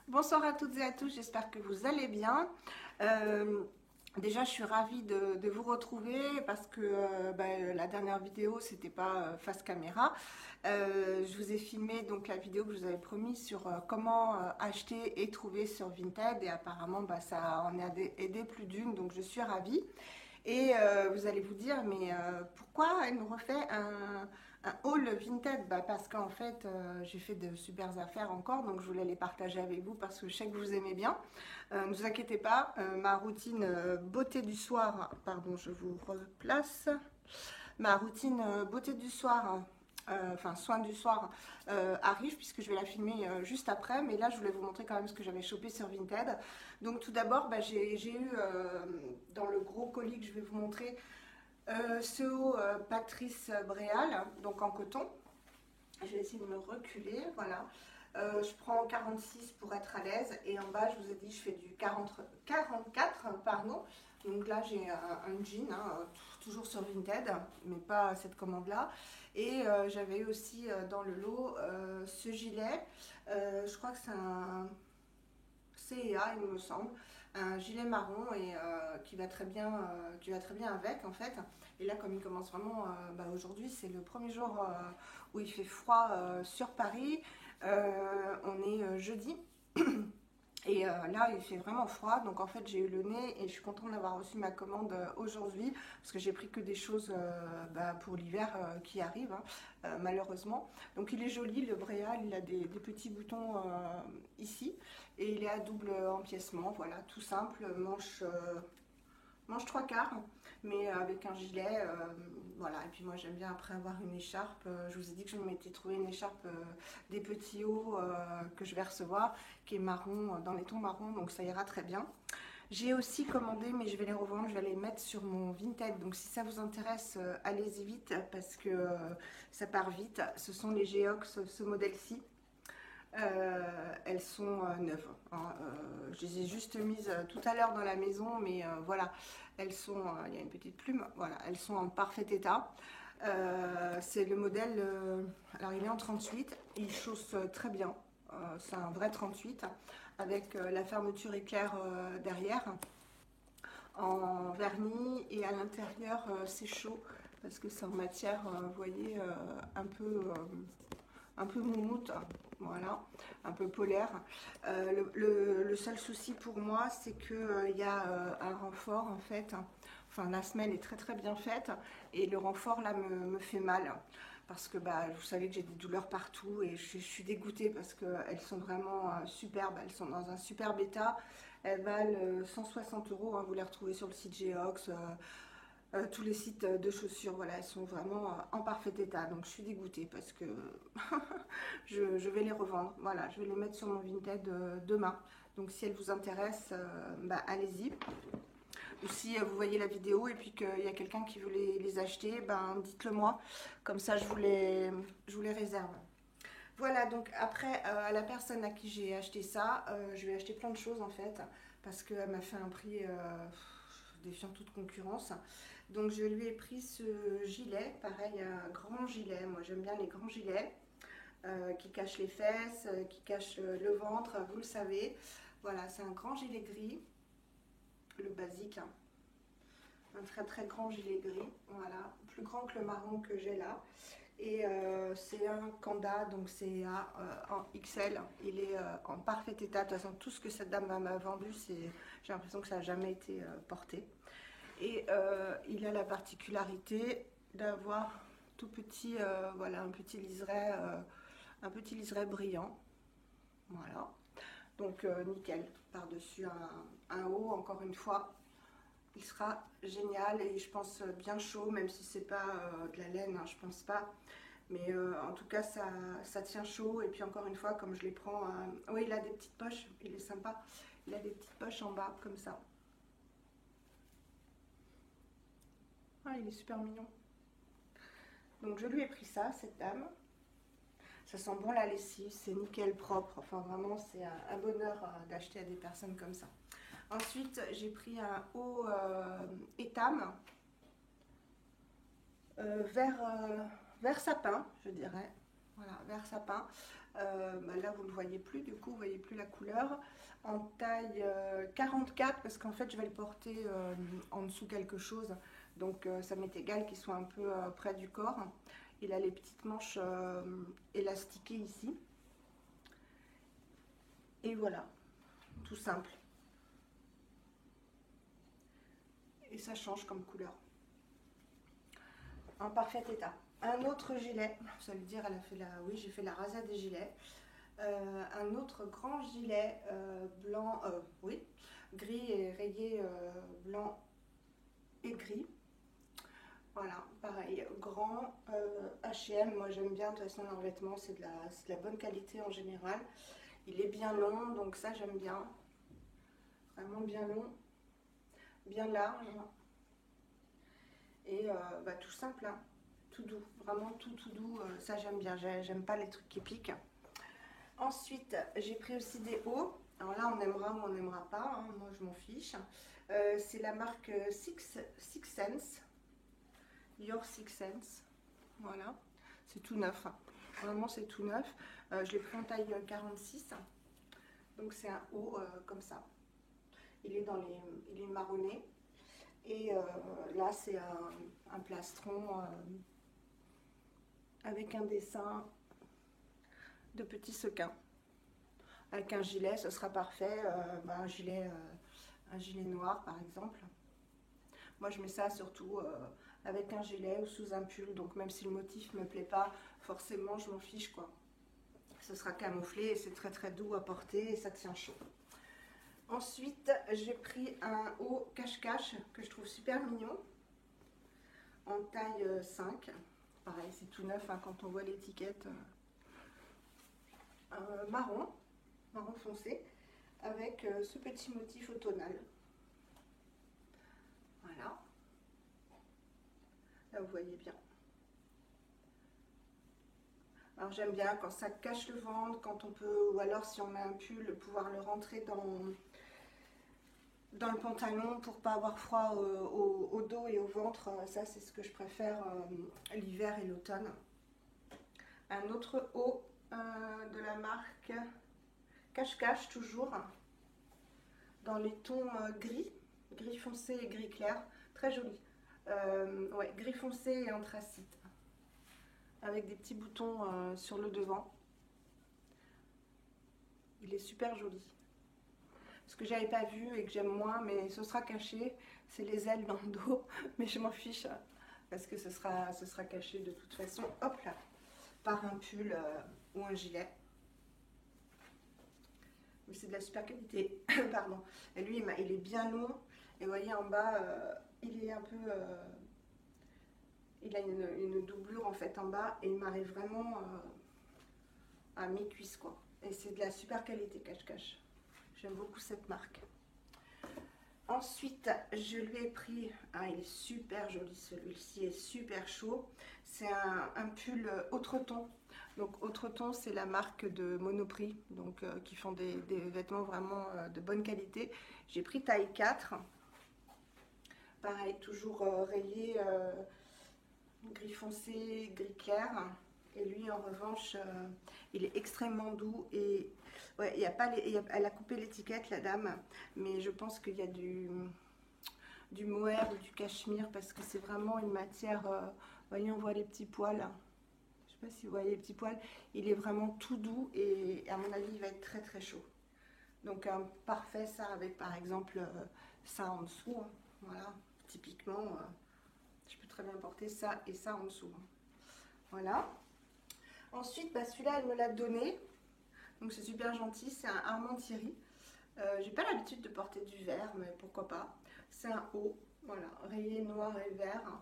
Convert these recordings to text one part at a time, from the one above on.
Bonsoir à toutes et à tous, j'espère que vous allez bien. Euh, Déjà, je suis ravie de vous retrouver parce que la dernière vidéo, c'était pas face caméra. Je vous ai filmé donc la vidéo que je vous avais promis sur comment acheter et trouver sur Vinted et apparemment ça en a aidé plus d'une, donc je suis ravie. Et vous allez vous dire, mais pourquoi elle nous refait un haul Vinted? Parce qu'en fait, j'ai fait de super affaires encore, donc je voulais les partager avec vous parce que je sais que vous aimez bien. Ne vous inquiétez pas, ma routine beauté du soir, pardon, je vous replace. Ma routine beauté du soir, enfin soin du soir, arrive puisque je vais la filmer juste après. Mais là, je voulais vous montrer quand même ce que j'avais chopé sur Vinted. Donc tout d'abord, j'ai eu dans le gros colis que je vais vous montrer ce haut Patrice Bréal, donc en coton. Je vais essayer de me reculer, voilà. Je prends 46 pour être à l'aise et en bas, je vous ai dit, je fais du 44, pardon. Donc là, j'ai un jean, hein, toujours sur Vinted, mais pas cette commande-là. Et j'avais eu aussi dans le lot ce gilet. Je crois que c'est un CEA, il me semble, un gilet marron et qui va très bien avec en fait. Et là, comme il commence vraiment, aujourd'hui, c'est le premier jour où il fait froid sur Paris. On est jeudi. Et là, il fait vraiment froid, donc en fait, j'ai eu le nez et je suis contente d'avoir reçu ma commande aujourd'hui parce que j'ai pris que des choses pour l'hiver qui arrive, hein, malheureusement. Donc, il est joli, le Bréal, il a des petits boutons ici et il est à double empiècement, voilà, tout simple, manche trois quarts, mais avec un gilet, voilà. Et puis moi j'aime bien après avoir une écharpe. Je vous ai dit que je m'étais trouvé une écharpe des petits hauts que je vais recevoir, qui est marron, dans les tons marron, donc ça ira très bien. J'ai aussi commandé, mais je vais les revendre, je vais les mettre sur mon Vinted. Donc si ça vous intéresse, allez-y vite parce que ça part vite. Ce sont les Geox, ce modèle-ci. Elles sont neuves, hein. Je les ai juste mises tout à l'heure dans la maison, mais voilà, elles sont, il y a une petite plume, voilà, elles sont en parfait état. C'est le modèle, alors il est en 38, il chausse très bien, c'est un vrai 38, avec la fermeture éclair derrière, en vernis, et à l'intérieur c'est chaud, parce que c'est en matière, vous voyez, un peu moumoute, voilà, un peu polaire. Le seul souci pour moi, c'est qu'il y a un renfort en fait. Enfin, la semelle est très très bien faite et le renfort là me fait mal parce que vous savez que j'ai des douleurs partout et je suis dégoûtée parce qu'elles sont vraiment superbes. Elles sont dans un superbe état. Elles valent 160 euros, hein, vous les retrouvez sur le site Geox. Tous les sites de chaussures, voilà, elles sont vraiment en parfait état. Donc je suis dégoûtée parce que je vais les revendre. Voilà, je vais les mettre sur mon Vinted demain. Donc si elles vous intéressent, allez-y. Ou si vous voyez la vidéo et puis qu'il y a quelqu'un qui veut les acheter, dites-le moi. Comme ça, je vous les réserve. Voilà, donc après, à la personne à qui j'ai acheté ça, je lui ai acheté plein de choses en fait, parce qu'elle m'a fait un prix défiant toute concurrence. Donc je lui ai pris ce gilet, pareil, un grand gilet. Moi j'aime bien les grands gilets qui cachent les fesses, qui cachent le ventre, vous le savez. Voilà, c'est un grand gilet gris, le basique, hein. Un très très grand gilet gris, voilà, plus grand que le marron que j'ai là. Et c'est un Kanda, donc c'est en XL. Il est en parfait état. De toute façon, tout ce que cette dame m'a vendu, j'ai l'impression que ça n'a jamais été porté. Et il a la particularité d'avoir tout petit, voilà, un petit liseré brillant. Voilà. Donc nickel. Par-dessus un haut, encore une fois. Il sera génial et je pense bien chaud, même si c'est pas de la laine, hein, je pense pas. Mais en tout cas, ça tient chaud. Et puis encore une fois, comme je les prends... oui, il a des petites poches, il est sympa. Il a des petites poches en bas, comme ça. Ah, il est super mignon. Donc je lui ai pris ça, cette dame. Ça sent bon la lessive, c'est nickel propre. Enfin vraiment, c'est un bonheur d'acheter à des personnes comme ça. Ensuite, j'ai pris un haut étam vert sapin, je dirais. voilà, vert sapin. Bah là, vous ne le voyez plus, du coup, vous ne voyez plus la couleur. En taille 44, parce qu'en fait, je vais le porter en dessous quelque chose. Donc, ça m'est égal qu'il soit un peu près du corps. Il a les petites manches élastiquées ici. Et voilà, tout simple. Et ça change comme couleur. En parfait état. Un autre gilet, vous allez dire, elle a fait la... oui, j'ai fait la rasade des gilets. Un autre grand gilet blanc, oui, gris et rayé blanc et gris. Voilà, pareil, grand H&M, moi j'aime bien, de toute façon leur vêtement c'est de la bonne qualité en général. Il est bien long, donc ça j'aime bien. Vraiment bien long, bien large. Et bah, tout simple, hein. Tout doux, vraiment tout doux, ça j'aime bien, j'aime pas les trucs qui piquent. Ensuite, j'ai pris aussi des hauts. Alors là, on aimera ou on n'aimera pas, hein. Moi je m'en fiche. C'est la marque Six Sense, Your Six Sense. Voilà, c'est tout neuf, hein. Vraiment c'est tout neuf. Je l'ai pris en taille 46. Donc c'est un haut comme ça. Il est marronné. Et là, c'est un plastron avec un dessin de petits sequins. Avec un gilet, ce sera parfait. Bah, un gilet noir, par exemple. Moi, je mets ça surtout avec un gilet ou sous un pull. Donc, même si le motif ne me plaît pas, forcément, je m'en fiche, quoi. Ce sera camouflé et c'est très très doux à porter et ça tient chaud. Ensuite, j'ai pris un haut cache-cache que je trouve super mignon, en taille 5. Pareil, c'est tout neuf, hein, quand on voit l'étiquette. Marron foncé, avec ce petit motif automnal. Voilà. Là, vous voyez bien. Alors j'aime bien quand ça cache le ventre, quand on peut, ou alors si on met un pull, pouvoir le rentrer dans le pantalon pour pas avoir froid au dos et au ventre. Ça c'est ce que je préfère l'hiver et l'automne. Un autre haut de la marque Cache-Cache, toujours dans les tons gris foncé et gris clair, très joli. Ouais, gris foncé et anthracite, avec des petits boutons sur le devant. Il est super joli. Ce que j'avais pas vu et que j'aime moins, mais ce sera caché, c'est les ailes dans le dos, mais je m'en fiche parce que ce sera caché de toute façon. Hop là, par un pull ou un gilet. Mais c'est de la super qualité. Pardon. Et lui, il est bien long. Et vous voyez en bas, il est un peu... il a une doublure en fait en bas. Et il m'arrive vraiment à mi-cuisse, quoi. Et c'est de la super qualité, Cache-Cache. J'aime beaucoup cette marque. Ensuite, je lui ai pris... Ah, il est super joli, celui-ci est super chaud. C'est un pull Autre-ton. Donc Autre-ton, c'est la marque de Monoprix, donc qui font des vêtements vraiment de bonne qualité. J'ai pris taille 4. Pareil, toujours rayé gris foncé, gris clair. Et lui, en revanche, il est extrêmement doux. Et ouais, il y a pas elle a coupé l'étiquette, la dame, mais je pense qu'il y a du mohair ou du cachemire parce que c'est vraiment une matière. Voyez, on voit les petits poils. Je sais pas si vous voyez les petits poils. Il est vraiment tout doux et à mon avis, il va être très très chaud. Donc parfait, ça avec par exemple ça en dessous. Hein. Voilà, typiquement, je peux très bien porter ça et ça en dessous. Hein. Voilà. Ensuite, bah, celui-là, elle me l'a donné. Donc c'est super gentil, c'est un Armand Thierry. J'ai pas l'habitude de porter du vert, mais pourquoi pas. C'est un haut, voilà, rayé noir et vert.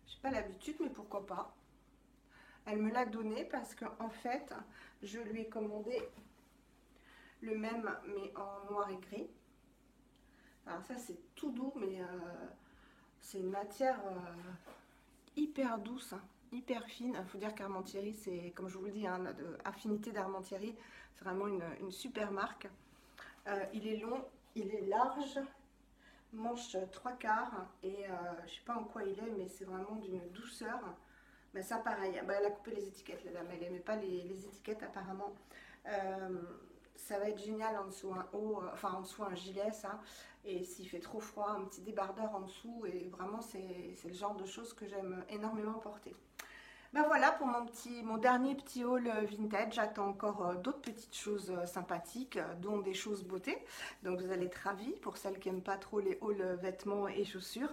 J'ai pas l'habitude, mais pourquoi pas. Elle me l'a donné parce qu'en fait, je lui ai commandé le même, mais en noir et gris. Alors ça, c'est tout doux, mais c'est une matière hyper douce, hein, hyper fine. Il faut dire qu'Armand-Thierry, c'est, comme je vous le dis, hein, affinité d'Armand-Thierry, c'est vraiment une super marque. Il est long, il est large, manche 3/4 et je sais pas en quoi il est, mais c'est vraiment d'une douceur. Mais ça, pareil, bah, elle a coupé les étiquettes, la dame, elle n'aimait pas les étiquettes apparemment. Ça va être génial en dessous un haut, enfin en dessous un gilet, ça. Et s'il fait trop froid, un petit débardeur en dessous. Et vraiment, c'est le genre de choses que j'aime énormément porter. Ben voilà pour mon dernier petit haul vintage. J'attends encore d'autres petites choses sympathiques, dont des choses beauté. Donc vous allez être ravis pour celles qui n'aiment pas trop les hauls vêtements et chaussures.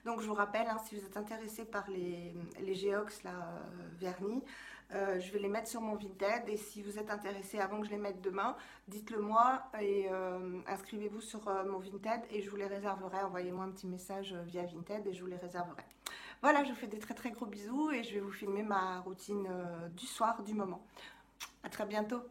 Donc je vous rappelle, hein, si vous êtes intéressé par les Geox là, vernis, je vais les mettre sur mon Vinted. Et si vous êtes intéressé avant que je les mette demain, dites-le moi et inscrivez-vous sur mon Vinted et je vous les réserverai. Envoyez-moi un petit message via Vinted et je vous les réserverai. Voilà, je vous fais des très très gros bisous et je vais vous filmer ma routine du soir, du moment. À très bientôt.